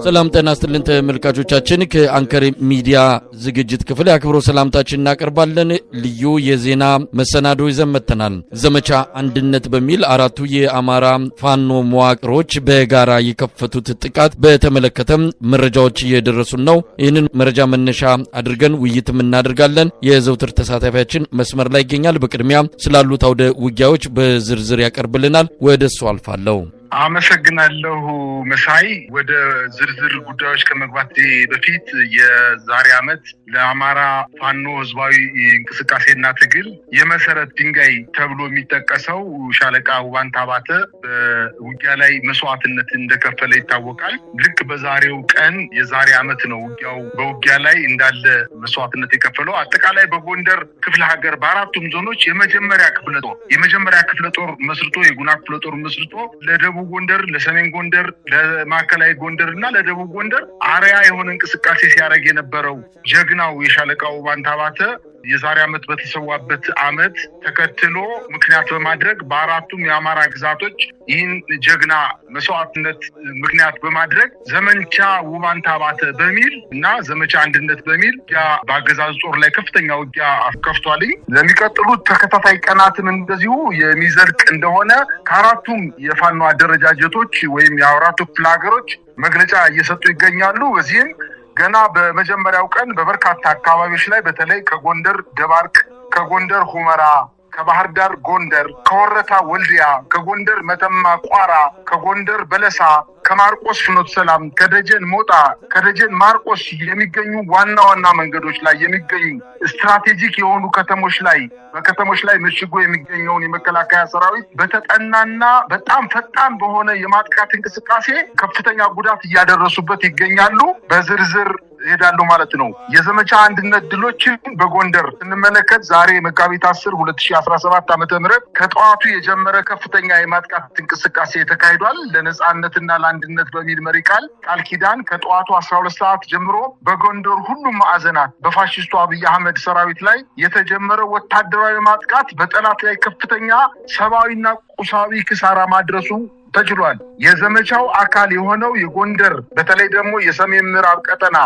ሰላም ጤና ይስጥልን ተመልካቾቻችን ከአንከር ሚዲያ ዝግጅት ክፍል አክብሮ ሰላምታችን እናቀርባለን። ልዩ የዜና መሰናዶ ይዘን መጥተናል። ዘመቻ አንድነት በሚል አራቱ የአማራ ፋኖ መዋቅሮች በጋራ የከፈቱት ጥቃት በተመለከተ መረጃዎች እየደረሱን ነው። ይህንን መረጃ መነሻ አድርገን ውይይትም እናደርጋለን። የዘውትር ተሳታፊያችን መስመር ላይ ይገኛል። በቅድሚያ ስላሉት አውደ ውጊያዎች በዝርዝር ያቀርብልናል። ወደሱ አልፋለሁ። አመሰግናለሁ መሳይ። ወደ ዝርዝር ጉዳዮች ከመግባቴ በፊት የዛሬ ዓመት ለአማራ ፋኖ ህዝባዊ እንቅስቃሴና ትግል የመሰረት ድንጋይ ተብሎ የሚጠቀሰው ሻለቃ ውባንታ ባተ በውጊያ ላይ መስዋዕትነት እንደከፈለ ይታወቃል። ልክ በዛሬው ቀን የዛሬ ዓመት ነው በውጊያ ላይ እንዳለ መስዋዕትነት የከፈለው። አጠቃላይ በጎንደር ክፍለ ሀገር በአራቱም ዞኖች የመጀመሪያ ክፍለ ጦር መስርቶ የጉና ክፍለ ጦር መስርቶ ለደቡብ ጎንደር፣ ለሰሜን ጎንደር፣ ለማዕከላዊ ጎንደር እና ለደቡብ ጎንደር አሪያ የሆነ እንቅስቃሴ ሲያደርግ የነበረው ጀግናው የሻለቃው ውባንታ ባተ የዛሬ ዓመት በተሰዋበት ዓመት ተከትሎ ምክንያት በማድረግ በአራቱም የአማራ ግዛቶች ይህን ጀግና መስዋዕትነት ምክንያት በማድረግ ዘመቻ ውባንታ ባተ በሚል እና ዘመቻ አንድነት በሚል በአገዛዙ ጦር ላይ ከፍተኛ ውጊያ ከፍቷል። ለሚቀጥሉት ተከታታይ ቀናትም እንደዚሁ የሚዘልቅ እንደሆነ ከአራቱም የፋኖ አደረጃጀቶች ወይም የአራቱ ክፍለ ሀገሮች መግለጫ እየሰጡ ይገኛሉ። በዚህም ገና በመጀመሪያው ቀን በበርካታ አካባቢዎች ላይ በተለይ ከጎንደር ደባርቅ፣ ከጎንደር ሁመራ፣ ከባህር ዳር ጎንደር፣ ከወረታ ወልዲያ፣ ከጎንደር መተማ ቋራ፣ ከጎንደር በለሳ፣ ከማርቆስ ፍኖተ ሰላም፣ ከደጀን ሞጣ፣ ከደጀን ማርቆስ የሚገኙ ዋና መንገዶች ላይ የሚገኙ ስትራቴጂክ የሆኑ በከተሞች ላይ መሽጎ የሚገኘውን የመከላከያ ሰራዊት በተጠናና በጣም ፈጣን በሆነ የማጥቃት እንቅስቃሴ ከፍተኛ ጉዳት እያደረሱበት ይገኛሉ። በዝርዝር ሄዳለሁ ማለት ነው። የዘመቻ አንድነት ድሎችን በጎንደር ስንመለከት ዛሬ መጋቢት 10 2017 ዓ.ም ከጠዋቱ የጀመረ ከፍተኛ የማጥቃት እንቅስቃሴ ተካሂዷል። ለነጻነትና ለአንድነት በሚል መሪ ቃል ኪዳን ከጠዋቱ 12 ሰዓት ጀምሮ በጎንደር ሁሉም ማዕዘናት በፋሽስቱ አብይ አህመድ ሰራዊት ላይ የተጀመረ ወታደራዊ ማጥቃት በጠላት ላይ ከፍተኛ ሰብአዊና ቁሳዊ ኪሳራ ማድረሱ ተችሏል። የዘመቻው አካል የሆነው የጎንደር በተለይ ደግሞ የሰሜን ምዕራብ ቀጠና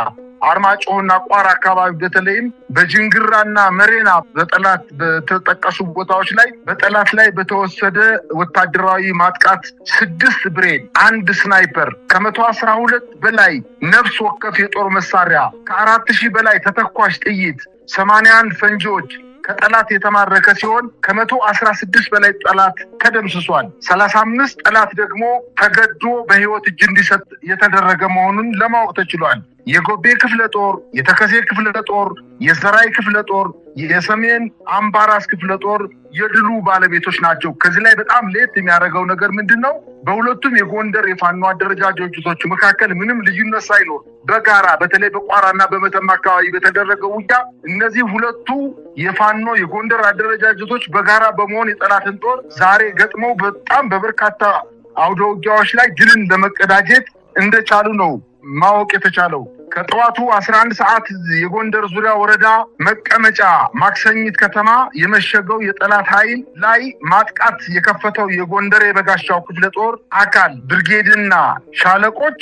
አርማጭሆና ቋራ አካባቢ በተለይም በጅንግራና መሬና በጠላት በተጠቀሱ ቦታዎች ላይ በጠላት ላይ በተወሰደ ወታደራዊ ማጥቃት 6 ብሬን፣ 1 ስናይፐር፣ ከ112 በላይ ነፍስ ወከፍ የጦር መሳሪያ፣ ከ4000 በላይ ተተኳሽ ጥይት፣ 81 ፈንጂዎች ከጠላት የተማረከ ሲሆን ከ116 በላይ ጠላት ተደምስሷል። 35 ጠላት ደግሞ ተገዶ በህይወት እጅ እንዲሰጥ የተደረገ መሆኑን ለማወቅ ተችሏል። የጎቤ ክፍለ ጦር፣ የተከዜ ክፍለ ጦር፣ የሰራይ ክፍለ ጦር፣ የሰሜን አምባራስ ክፍለ ጦር የድሉ ባለቤቶች ናቸው። ከዚህ ላይ በጣም ለየት የሚያደርገው ነገር ምንድነው? በሁለቱም የጎንደር የፋኖ አደረጃጀቶች መካከል ምንም ልዩነት ሳይኖር በጋራ በተለይ በቋራና በመተማ አካባቢ በተደረገው ውጊያ እነዚህ ሁለቱ የፋኖ የጎንደር አደረጃጀቶች በጋራ በመሆን የጠላትን ጦር ዛሬ ገጥመው በጣም በበርካታ አውደ ውጊያዎች ላይ ድልን ለመቀዳጀት እንደቻሉ ነው ማወቅ የተቻለው። ከጠዋቱ 11 ሰዓት የጎንደር ዙሪያ ወረዳ መቀመጫ ማክሰኝት ከተማ የመሸገው የጠላት ኃይል ላይ ማጥቃት የከፈተው የጎንደር የበጋሻው ክፍለ ጦር አካል ብርጌድና ሻለቆች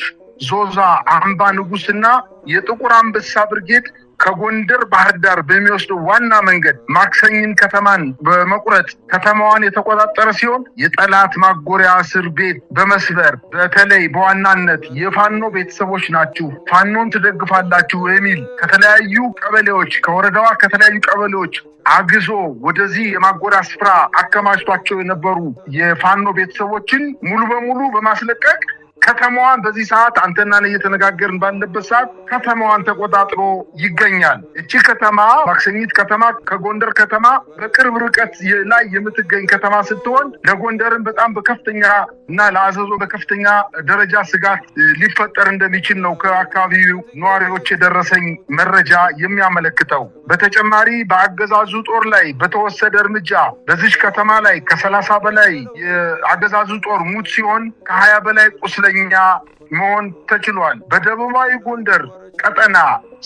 ዞዛ አምባ ንጉስና የጥቁር አንበሳ ብርጌድ ከጎንደር ባህር ዳር በሚወስደው ዋና መንገድ ማክሰኝን ከተማን በመቁረጥ ከተማዋን የተቆጣጠረ ሲሆን የጠላት ማጎሪያ እስር ቤት በመስበር በተለይ በዋናነት የፋኖ ቤተሰቦች ናችሁ፣ ፋኖን ትደግፋላችሁ የሚል ከተለያዩ ቀበሌዎች ከወረዳዋ ከተለያዩ ቀበሌዎች አግዞ ወደዚህ የማጎሪያ ስፍራ አከማችቷቸው የነበሩ የፋኖ ቤተሰቦችን ሙሉ በሙሉ በማስለቀቅ ከተማዋን በዚህ ሰዓት አንተና እኔ እየተነጋገርን ባለበት ሰዓት ከተማዋን ተቆጣጥሮ ይገኛል። እቺ ከተማ ማክሰኝት ከተማ ከጎንደር ከተማ በቅርብ ርቀት ላይ የምትገኝ ከተማ ስትሆን ለጎንደርን በጣም በከፍተኛ እና ለአዘዞ በከፍተኛ ደረጃ ስጋት ሊፈጠር እንደሚችል ነው ከአካባቢው ነዋሪዎች የደረሰኝ መረጃ የሚያመለክተው። በተጨማሪ በአገዛዙ ጦር ላይ በተወሰደ እርምጃ በዚህ ከተማ ላይ ከ30 በላይ የአገዛዙ ጦር ሙት ሲሆን ከ20 በላይ ቁስለኛ መሆን ተችሏል። በደቡባዊ ጎንደር ቀጠና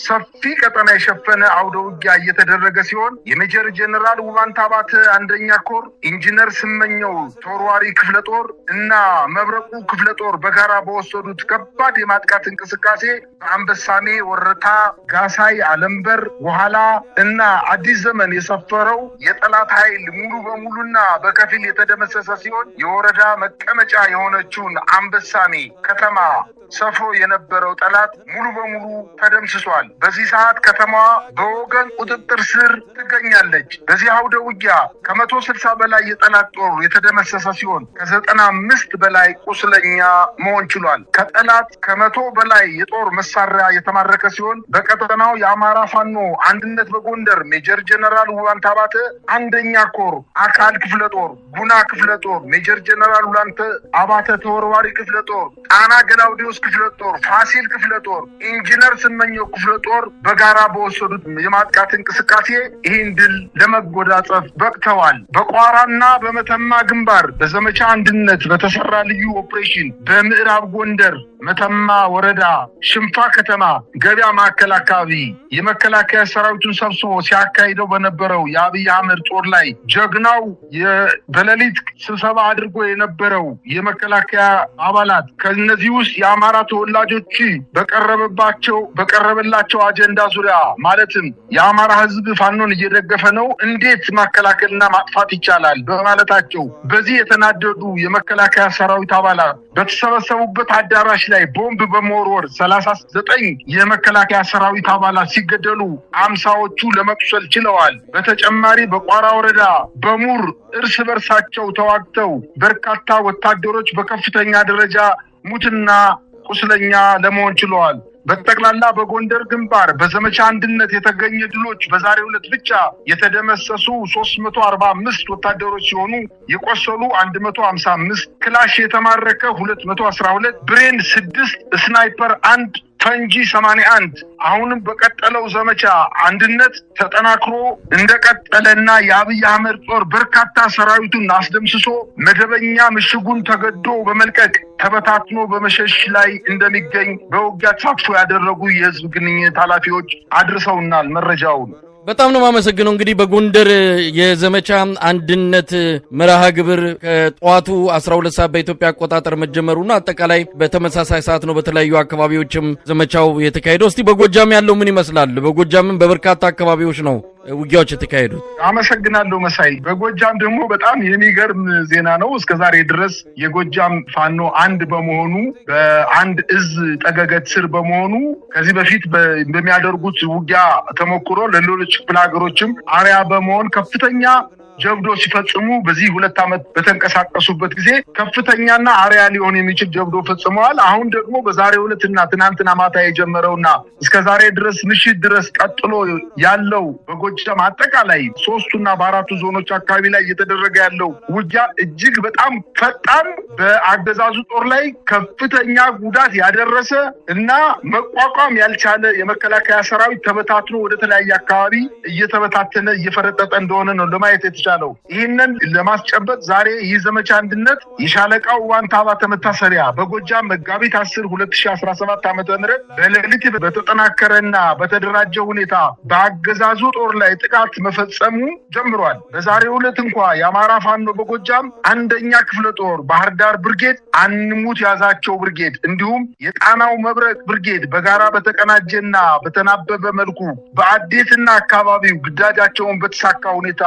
ሰፊ ቀጠና የሸፈነ አውደ ውጊያ እየተደረገ ሲሆን የሜጀር ጀነራል ውባንታ ባተ አንደኛ ኮር፣ ኢንጂነር ስመኘው ተወርዋሪ ክፍለ ጦር እና መብረቁ ክፍለ ጦር በጋራ በወሰዱት ከባድ የማጥቃት እንቅስቃሴ በአንበሳሜ፣ ወረታ፣ ጋሳይ፣ አለምበር፣ በኋላ እና አዲስ ዘመን የሰፈረው የጠላት ኃይል ሙሉ በሙሉና በከፊል የተደመሰሰ ሲሆን የወረዳ መቀመጫ የሆነችውን አንበሳሜ ከተማ ሰፍሮ የነበረው ጠላት ሙሉ በሙሉ ተደምስሷል። በዚህ ሰዓት ከተማዋ በወገን ቁጥጥር ስር ትገኛለች። በዚህ አውደ ውጊያ ከ160 በላይ የጠላት ጦር የተደመሰሰ ሲሆን ከ95 በላይ ቁስለኛ መሆን ችሏል። ከጠላት ከ100 በላይ የጦር መሳሪያ የተማረከ ሲሆን በቀጠናው የአማራ ፋኖ አንድነት በጎንደር ሜጀር ጀነራል ውባንታ ባተ አንደኛ ኮር አካል ክፍለ ጦር፣ ጉና ክፍለ ጦር፣ ሜጀር ጀነራል ውባንታ አባተ ተወርዋሪ ክፍለ ጦር፣ ጣና ገላውዲዮስ ክፍለ ጦር፣ ፋሲል ክፍለ ጦር፣ ኢንጂነር ስመኘው ክፍለ ጦር በጋራ በወሰዱት የማጥቃት እንቅስቃሴ ይህን ድል ለመጎናጸፍ በቅተዋል። በቋራና በመተማ ግንባር በዘመቻ አንድነት በተሰራ ልዩ ኦፕሬሽን በምዕራብ ጎንደር መተማ ወረዳ ሽንፋ ከተማ ገበያ ማዕከል አካባቢ የመከላከያ ሰራዊቱን ሰብስቦ ሲያካሂደው በነበረው የአብይ አህመድ ጦር ላይ ጀግናው በሌሊት ስብሰባ አድርጎ የነበረው የመከላከያ አባላት ከነዚህ ውስጥ የአማራ ተወላጆች በቀረበላቸው አጀንዳ ዙሪያ ማለትም የአማራ ህዝብ ፋኖን እየደገፈ ነው፣ እንዴት ማከላከልና ማጥፋት ይቻላል በማለታቸው በዚህ የተናደዱ የመከላከያ ሰራዊት አባላት በተሰበሰቡበት አዳራሽ ላይ ቦምብ በመወርወር 39 የመከላከያ ሰራዊት አባላት ሲገደሉ 50ዎቹ ለመቁሰል ችለዋል። በተጨማሪ በቋራ ወረዳ በሙር እርስ በርሳቸው ተዋግተው በርካታ ወታደሮች በከፍተኛ ደረጃ ሙትና ቁስለኛ ለመሆን ችለዋል። በጠቅላላ በጎንደር ግንባር በዘመቻ አንድነት የተገኘ ድሎች በዛሬው ዕለት ብቻ የተደመሰሱ 345 ወታደሮች ሲሆኑ የቆሰሉ 155፣ ክላሽ የተማረከ 212፣ ብሬን 6፣ ስናይፐር 1፣ ፈንጂ 81 አሁንም በቀጠለው ዘመቻ አንድነት ተጠናክሮ እንደቀጠለና የአብይ አህመድ ጦር በርካታ ሰራዊቱን አስደምስሶ መደበኛ ምሽጉን ተገዶ በመልቀቅ ተበታትኖ በመሸሽ ላይ እንደሚገኝ በውጊያ ተሳትፎ ያደረጉ የህዝብ ግንኙነት ኃላፊዎች አድርሰውናል መረጃውን። በጣም ነው የማመሰግነው። እንግዲህ በጎንደር የዘመቻ አንድነት መርሃ ግብር ከጠዋቱ 12 ሰዓት በኢትዮጵያ አቆጣጠር መጀመሩና አጠቃላይ በተመሳሳይ ሰዓት ነው በተለያዩ አካባቢዎችም ዘመቻው የተካሄደው። እስቲ በጎጃም ያለው ምን ይመስላል? በጎጃምም በበርካታ አካባቢዎች ነው ውጊያዎች የተካሄዱት። አመሰግናለሁ መሳይ። በጎጃም ደግሞ በጣም የሚገርም ዜና ነው። እስከዛሬ ድረስ የጎጃም ፋኖ አንድ በመሆኑ በአንድ እዝ ጠገገት ስር በመሆኑ ከዚህ በፊት በሚያደርጉት ውጊያ ተሞክሮ ለሌሎች ክፍለ ሀገሮችም አርያ በመሆን ከፍተኛ ጀብዶ ሲፈጽሙ በዚህ 2 ዓመት በተንቀሳቀሱበት ጊዜ ከፍተኛና አርያ ሊሆን የሚችል ጀብዶ ፈጽመዋል። አሁን ደግሞ በዛሬው ዕለትና ትናንትና ማታ የጀመረውና እስከዛሬ ድረስ ምሽት ድረስ ቀጥሎ ያለው በጎጃም አጠቃላይ 3ቱና በ4ቱ ዞኖች አካባቢ ላይ እየተደረገ ያለው ውጊያ እጅግ በጣም ፈጣን በአገዛዙ ጦር ላይ ከፍተኛ ጉዳት ያደረሰ እና መቋቋም ያልቻለ የመከላከያ ሰራዊት ተበታትኖ ወደ ተለያየ አካባቢ እየተበታተነ እየፈረጠጠ እንደሆነ ነው ለማየት የተቻለው። ይህንን ለማስጨበጥ ዛሬ ይህ ዘመቻ አንድነት የሻለቃው ውባንታ ባተ መታሰቢያ በጎጃም መጋቢት 10 2017 ዓ.ም በሌሊት በተጠናከረና በተደራጀ ሁኔታ በአገዛዙ ጦር ላይ ጥቃት መፈጸሙ ጀምሯል። በዛሬው ዕለት እንኳ የአማራ ፋኖ በጎጃም አንደኛ ክፍለ ጦር ባህር ዳር ብርጌድ፣ አንሙት ያዛቸው ብርጌድ እንዲሁም የጣናው መብረቅ ብርጌድ በጋራ በተቀናጀና በተናበበ መልኩ በአዴትና አካባቢው ግዳጃቸውን በተሳካ ሁኔታ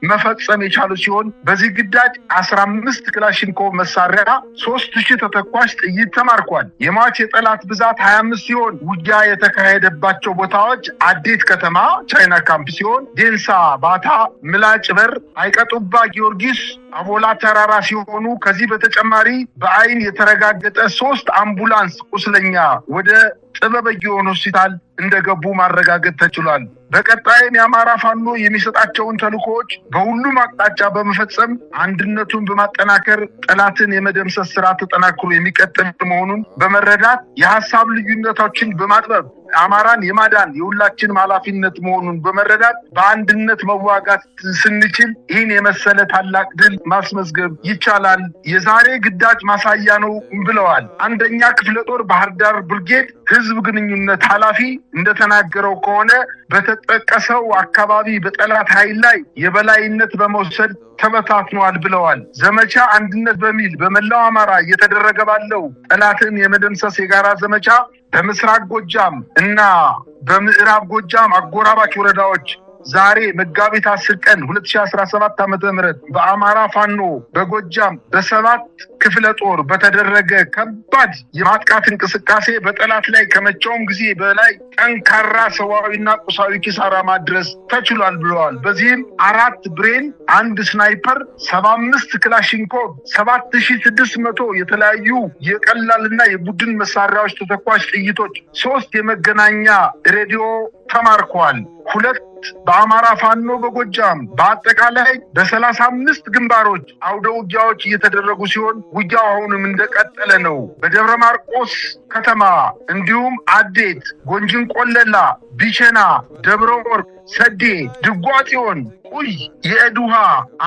መፈጸም የቻሉ ሲሆን በዚህ ግዳጅ 15 ክላሽንኮቭ መሳሪያ፣ 3000 ተተኳሽ ጥይት ተማርኳል። የሟች የጠላት ብዛት 25 ሲሆን ውጊያ የተካሄደባቸው ቦታዎች አዴት ከተማ ቻይና ካምፕ ሲሆን ዴንሳ፣ ባታ፣ ምላጭ በር፣ አይቀጡባ ጊዮርጊስ፣ አቦላ ተራራ ሲሆኑ ከዚህ በተጨማሪ በአይን የተረጋገጠ 3 አምቡላንስ ቁስለኛ ወደ ጥበበጊዮን ሆስፒታል እንደገቡ ማረጋገጥ ተችሏል። በቀጣይም የአማራ ፋኖ የሚሰጣቸውን ተልእኮዎች በሁሉም አቅጣጫ በመፈጸም አንድነቱን በማጠናከር ጠላትን የመደምሰስ ስራ ተጠናክሮ የሚቀጥል መሆኑን በመረዳት የሐሳብ ልዩነቶችን በማጥበብ አማራን የማዳን የሁላችንም ኃላፊነት መሆኑን በመረዳት በአንድነት መዋጋት ስንችል ይህን የመሰለ ታላቅ ድል ማስመዝገብ ይቻላል። የዛሬ ግዳጅ ማሳያ ነው ብለዋል። 1ኛ ክፍለ ጦር ባህር ዳር ብርጌድ ህዝብ ግንኙነት ኃላፊ እንደተናገረው ከሆነ በተጠቀሰው አካባቢ በጠላት ኃይል ላይ የበላይነት በመውሰድ ተበታትኗል ብለዋል። ዘመቻ አንድነት በሚል በመላው አማራ እየተደረገ ባለው ጠላትን የመደምሰስ የጋራ ዘመቻ በምስራቅ ጎጃም እና በምዕራብ ጎጃም አጎራባች ወረዳዎች ዛሬ መጋቢት 10 ቀን 2017 ዓ.ም በአማራ ፋኖ በጎጃም በ7 ክፍለ ጦር በተደረገ ከባድ የማጥቃት እንቅስቃሴ በጠላት ላይ ከመቼውም ጊዜ በላይ ጠንካራ ሰዋዊና ቁሳዊ ኪሳራ ማድረስ ተችሏል ብለዋል። በዚህም 4 ብሬን፣ 1 ስናይፐር፣ 75 ክላሽንኮቭ፣ 7600 የተለያዩ የቀላልና የቡድን መሳሪያዎች ተተኳሽ ጥይቶች፣ 3 የመገናኛ ሬዲዮ ተማርኳል። 2 በአማራ ፋኖ በጎጃም በአጠቃላይ በ35 ግንባሮች አውደ ውጊያዎች እየተደረጉ ሲሆን ውጊያው አሁንም እንደቀጠለ ነው። በደብረ ማርቆስ ከተማ እንዲሁም አዴት፣ ጎንጅን ቆለላ፣ ቢቸና፣ ደብረ ወርቅ፣ ሰዴ፣ ድጓጽዮን፣ ቁይ፣ የእዱሃ፣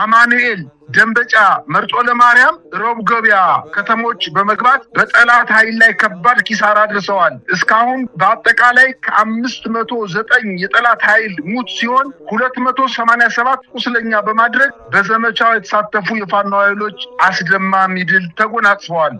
አማኑኤል፣ ደንበጫ፣ መርጦ ለማርያም፣ ሮብ ገበያ ከተሞች በመግባት በጠላት ኃይል ላይ ከባድ ኪሳራ አድርሰዋል። እስካሁን በአጠቃላይ ከ509 የጠላት ኃይል ሙት ሲሆን 287 ቁስለኛ በማድረግ በዘመቻው የተሳተፉ የፋኖ ኃይሎች አስደማሚ ድል ተጎናጽፈዋል።